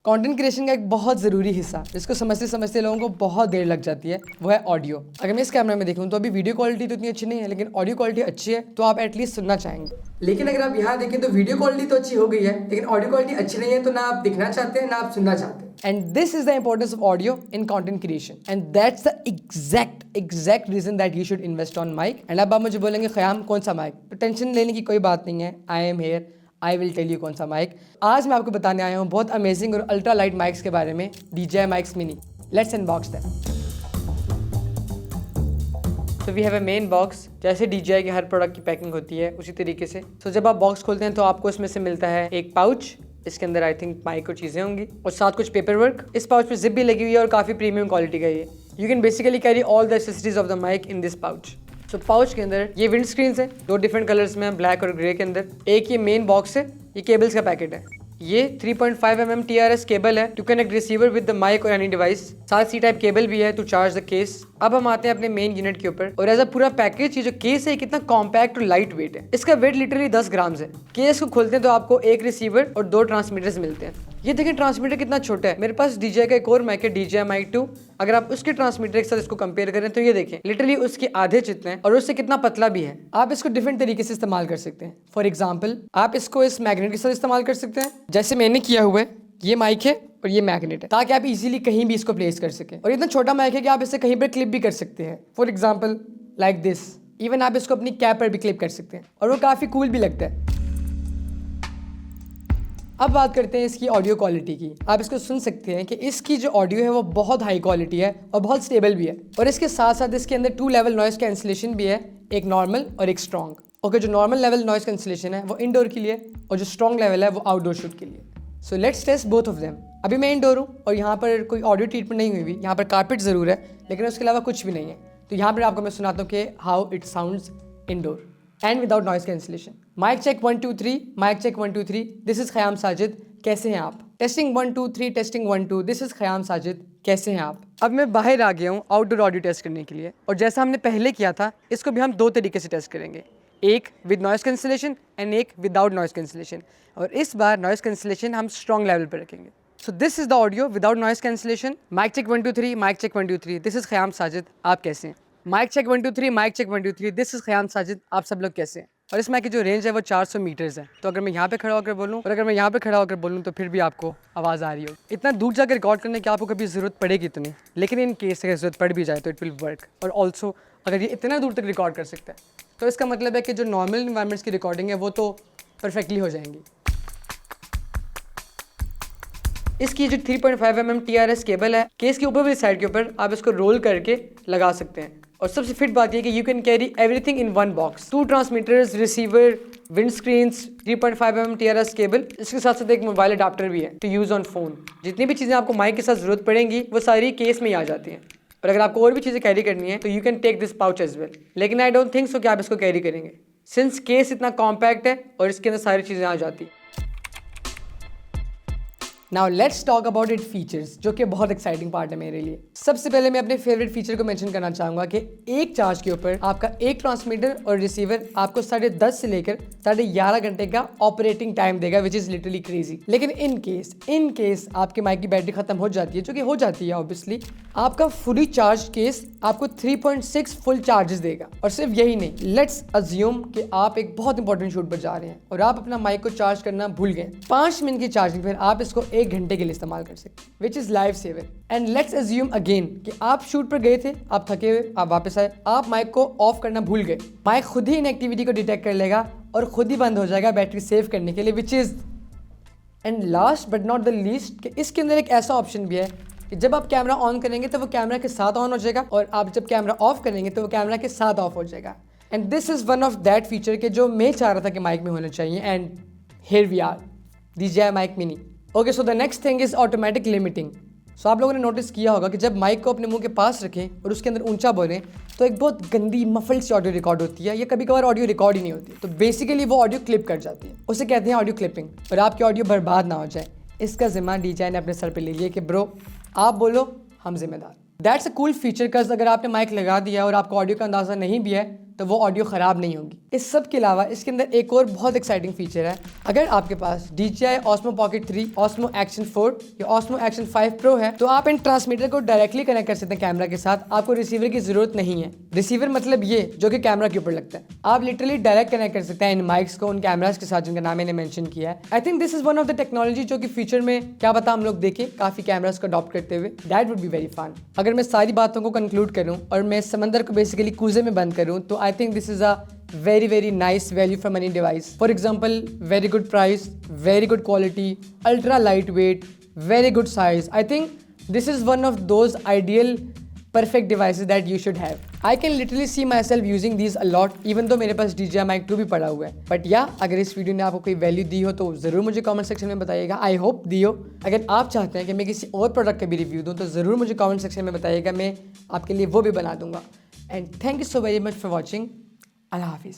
Content creation का एक बहुत ज़रूरी हिस्सा जिसको समझते समझते लोगों को बहुत देर लग जाती है वो है ऑडियो। अगर मैं इस कैमरे में देखूं तो अभी वीडियो क्वालिटी तो इतनी अच्छी नहीं है, लेकिन ऑडियो क्वालिटी अच्छी है तो आप एटलीस्ट सुनना चाहेंगे। लेकिन अगर आप यहाँ देखें तो वीडियो क्वालिटी तो अच्छी हो गई है, लेकिन ऑडियो क्वालिटी अच्छी नहीं है, तो ना आप दिखना चाहते हैं ना आप सुनना चाहते हैं। And this is the importance of audio in content creation, and that's the exact reason that you should invest on mic. And अब आप मुझे बोलेंगे ख़याम कौन सा माइक, तो टेंशन लेने की कोई बात नहीं है। I am here, I will tell you कौन सा माइक। आज मैं आपको बताने आया हूँ बहुत अमेजिंग और अल्ट्रा लाइट माइक्स के बारे में, DJI Mics Mini। Let's unbox them. तो we have a main box, जैसे DJI के हर प्रोडक्ट की पैकिंग होती है उसी तरीके से। तो जब आप बॉक्स खोलते हैं तो आपको इसमें से मिलता है एक पाउच, इसके अंदर आई थिंक माइक और चीज़ें होंगी और साथ कुछ पेपर वर्क। इस पाउच पे जिप भी लगी हुई है और काफ़ी प्रीमियम क्वालिटी का ये। You can basically carry all the accessories of the mic in this pouch. तो पाउच के अंदर ये विंड स्क्रीन्स हैं, दो डिफरेंट कलर्स में, ब्लैक और ग्रे के अंदर। एक ये मेन बॉक्स है, ये केबल्स का पैकेट है। ये 3.5 mm TRS केबल है to connect receiver with the mic और एनी डिवाइस। साथ सी टाइप केबल भी है टू चार्ज द केस। अब हम आते हैं अपने मेन यूनिट के ऊपर, और एज अ पूरा पैकेज ये जो केस है कितना कॉम्पैक्ट और लाइट वेट है। इसका वेट लिटरली 10 ग्राम्स है। केस को खोलते हैं तो आपको एक रिसीवर और 2 ट्रांसमीटर्स मिलते हैं। ये देखें ट्रांसमीटर कितना छोटा है। मेरे पास DJI का एक और माइक है, DJI Mic 2। अगर आप उसके ट्रांसमीटर के साथ इसको कंपेयर करें तो ये देखें लिटरली उसके आधे जितना है और उससे कितना पतला भी है। आप इसको डिफरेंट तरीके से इस्तेमाल कर सकते हैं। फॉर एग्जाम्पल आप इसको इस मैग्नेट के साथ इस्तेमाल कर सकते हैं, जैसे मैंने किया हुआ है। ये माइक है और ये मैग्नेट है, ताकि आप इजीली कहीं भी इसको प्लेस कर सकें। और इतना छोटा माइक है कि आप इसे कहीं पर क्लिप भी कर सकते हैं। For example like this. Even आप इसको अपनी कैप पर भी क्लिप कर सकते हैं और वो काफ़ी कूल भी लगता है। अब बात करते हैं इसकी ऑडियो क्वालिटी की। आप इसको सुन सकते हैं कि इसकी जो ऑडियो है वो बहुत हाई क्वालिटी है और बहुत स्टेबल भी है। और इसके साथ साथ इसके अंदर 2 लेवल नॉइस कैंसिलेशन भी है, एक नॉर्मल और एक स्ट्रॉन्ग। ओके, जो नॉर्मल लेवल नॉइस कैंसिलेशन है वो इंडोर के लिए और जो स्ट्रॉन्ग लेवल है वो आउटडोर शूट के लिए। So let's test both of them. अभी मैं इंडोर हूँ और यहाँ पर कोई ऑडियो ट्रीटमेंट नहीं हुई हुई। यहाँ पर कारपेट ज़रूर है, लेकिन उसके अलावा कुछ भी नहीं है। तो यहाँ पर आपको मैं सुनाता हूँ कि how it sounds indoor and without noise cancellation. Mic check 1 2 3, mic check 1 2 3। This is Khayyam Sajid, कैसे हैं आप? Testing 1 2 3, testing 1 2। This is Khayyam Sajid, कैसे हैं आप? अब मैं बाहर आ गया हूँ आउटडोर ऑडियो टेस्ट करने के लिए, और जैसा हमने पहले किया था इसको भी हम 2 तरीके से टेस्ट करेंगे, एक विद नॉइस कैंसिलेशन एंड एक विदाउट नॉइस कैंसिलेशन। और इस बार नॉइस कैंसिलेशन हम स्ट्रॉन्ग लेवल पर रखेंगे। So this is the audio without noise cancellation. Mic check 1 2 3, mic check 1 2 3। This is Khayyam Sajid, आप कैसे हैं? Mic check 1 2 3, mic check 1 2 3। This is Khayyam Sajid, आप सब लोग कैसे हैं? और इस माइक की जो रेंज है वो 400 मीटर्स है। तो अगर मैं यहाँ पे खड़ा होकर बोलूँ और अगर मैं यहाँ पे खड़ा होकर बोलूँ तो फिर भी आपको आवाज़ आ रही होगी। इतना दूर जाकर रिकॉर्ड करने की आपको कभी ज़रूरत पड़ेगी तो नहीं, लेकिन इन केस अगर ज़रूरत पड़ भी जाए तो इट विल वर्क। और ऑल्सो अगर ये इतना दूर तक रिकॉर्ड कर सकता है तो इसका मतलब है कि जो नॉर्मल इन्वायरमेंट्स की रिकॉर्डिंग है वो तो परफेक्टली हो जाएंगी। इसकी जो 3.5 mm TRS केबल है, केस के ऊपर वाली साइड के ऊपर आप इसको रोल करके लगा सकते हैं। और सबसे फिट बात यह कि you can carry everything in one box. 2 transmitters, receiver, wind screens, 3.5 mm TRS cable, इसके साथ साथ एक मोबाइल अडाप्टर भी है टू यूज़ ऑन फोन। जितनी भी चीज़ें आपको माइक के साथ ज़रूरत पड़ेंगी वो सारी केस में ही आ जाती हैं। और अगर आपको और भी चीज़ें कैरी करनी है तो you can take this pouch as well, लेकिन आई डोंट थिंक सो कि आप इसको कैरी करेंगे, सिंस केस इतना कॉम्पैक्ट है और इसके अंदर सारी चीज़ें आ जाती हैं। Now let's talk about it features, जो कि बहुत एक्साइटिंग पार्ट है मेरे लिए। सबसे पहले मैं अपने फेवरेट फीचर को मेंशन करना चाहूँगा कि एक चार्ज के ऊपर आपका एक ट्रांसमीटर और रिसीवर आपको 10:30 से लेकर 11:30 घंटे का ऑपरेटिंग टाइम देगा, विच इज़ लिटरली क्रेजी। लेकिन इन केस आपके माइक की बैटरी खत्म हो जाती है, जो कि हो जाती है ऑब्वियसली, आपका फुली चार्ज केस आपको 3.6 फुल चार्जेस देगा। और सिर्फ यही नहीं, लेट्स अज्यूम कि आप एक बहुत इंपॉर्टेंट शूट पर जा रहे हैं और आप अपना माइक को चार्ज करना भूल गए। 5 मिनट की चार्जिंग पर आप इसको 1 घंटे के लिए इस्तेमाल कर सकते हैं, which is life saver. And let's assume again कि आप शूट पर गए थे, आप थके हुए, आप वापस आए, आप माइक को ऑफ करना भूल गए। माइक खुद ही इन एक्टिविटी को डिटेक्ट कर लेगा और खुद ही बंद हो जाएगा बैटरी सेव करने के लिए, which is. And last but not the least कि इसके अंदर एक ऐसा ऑप्शन भी है कि जब आप कैमरा ऑन करेंगे तो वो कैमरा के साथ ऑन हो जाएगा, और आप जब कैमरा ऑफ करेंगे तो वो कैमरा के साथ ऑफ हो जाएगा। And this is one of that feature के जो मैं चाह रहा था कि माइक में होना चाहिए, and here we are, DJI Mic Mini। Okay, so the next thing is automatic limiting. So आप लोगों ने नोटिस किया होगा कि जब माइक को अपने मुंह के पास रखें और उसके अंदर ऊंचा बोलें तो एक बहुत गंदी मफल्ड सी ऑडियो रिकॉर्ड होती है, या कभी कभार ऑडियो रिकॉर्ड ही नहीं होती। तो बेसिकली वो ऑडियो क्लिप कर जाती है, उसे कहते हैं ऑडियो क्लिपिंग। और आपकी ऑडियो बर्बाद ना हो जाए, इसका जिम्मा DJI ने अपने सर पे ले लिया कि ब्रो आप बोलो, हम जिम्मेदार। That's a cool feature, because अगर आपने माइक लगा दिया और आपको ऑडियो का अंदाज़ा नहीं भी है तो वो ऑडियो ख़राब नहीं होगी। इस सब के अलावा इसके अंदर एक और बहुत एक्साइटिंग फीचर है। अगर आपके पास DJI Osmo Pocket 3, Osmo Action 4 या Osmo Action 5 Pro है तो आप इन ट्रांसमीटर को डायरेक्टली कनेक्ट कर सकते हैं कैमरा के साथ। आपको रिसीवर की जरूरत नहीं है। रिसीवर मतलब ये जो कि कैमरा के ऊपर लगता है। आप लिटरली डायरेक्ट कनेक्ट कर सकते हैं इन माइक्स को उन कैमराज के साथ जिनका नाम मैंने मेंशन किया है। I think this is one of the technology जो कि फ्यूचर में क्या पता हम लोग देखें काफी कैमराज को अडॉप्ट करते हुए। That would be very fun. अगर मैं सारी बातों को कंक्लूड करूं और मैं समंदर को बेसिकली कूजे में बंद करूं तो I think this is a very nice value for money device. For example, very good price, very good quality, ultra lightweight, very good size. I think this is one of those ideal perfect devices that you should have. I can literally see myself using these a lot even though मेरे पास DJI Mic 2 भी पड़ा हुआ है। But या अगर इस video ने आपको कोई वैल्यू दी हो तो ज़रूर मुझे कमेंट सेक्शन में बताइएगा। आई होप दी हो। अगर आप चाहते हैं कि मैं किसी और प्रोडक्ट का भी रिव्यू दूँ तो ज़रूर मुझे कमेंट सेक्शन में बताइएगा, मैं आपके लिए वो भी बना दूंगा। And thank you so very much for watching. अल्लाह हाफिज़।